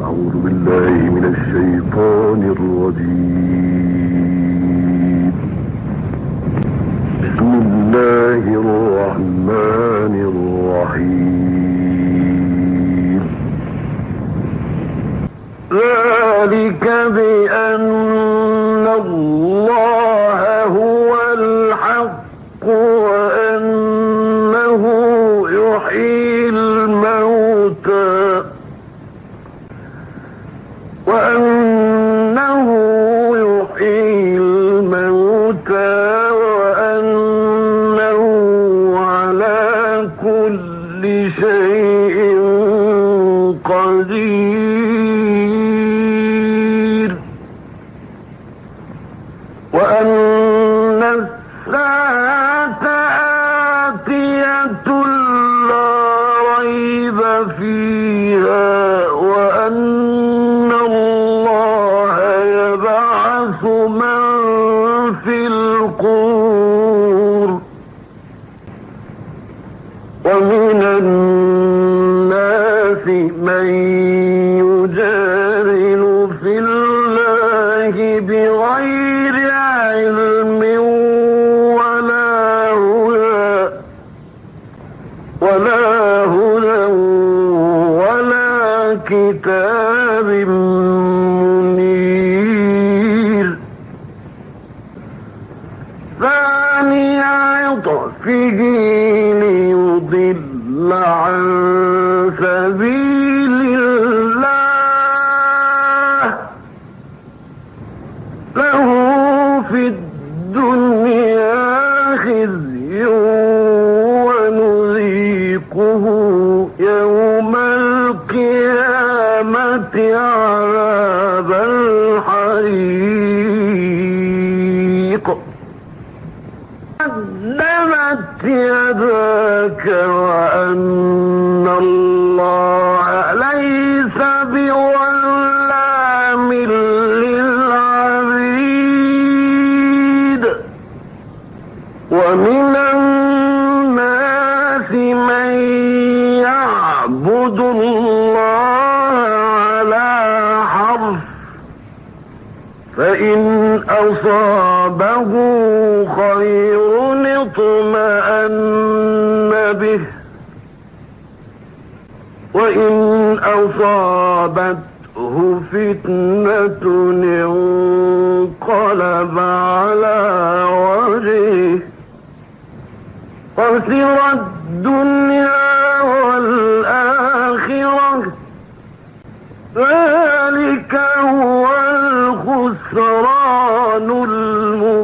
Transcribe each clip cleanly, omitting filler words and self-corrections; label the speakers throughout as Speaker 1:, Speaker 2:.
Speaker 1: أعوذ بالله من الشيطان الرجيم. بسم الله الرحمن الرحيم. ذلك بأن الله هو الحق وأنه يحيي الموتى وأنه على كل شيء قدير وأن الساعة آتية لا ريب فيها وأن الله يبعث من في القبور ومن الناس من يجادل في الله بغير علم ولا هدى ولا كتاب منير. ثاني عطفه ليضل عن سبيل الله له في الدنيا خزي ونذيقه يوم القيامة عذاب الحريق. قدمت يداك وأن الله ليس بظلام للعبيد ومن الناس من يعبد الله على حرف فإن أصابه خير اطمأن به وإن أصابته فتنة انقلب على وجهه خسر الدنيا والآخرة ذلك هو الخسران المبين.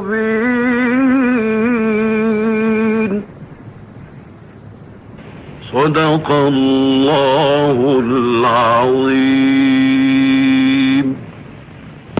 Speaker 1: صدق الله العظيم.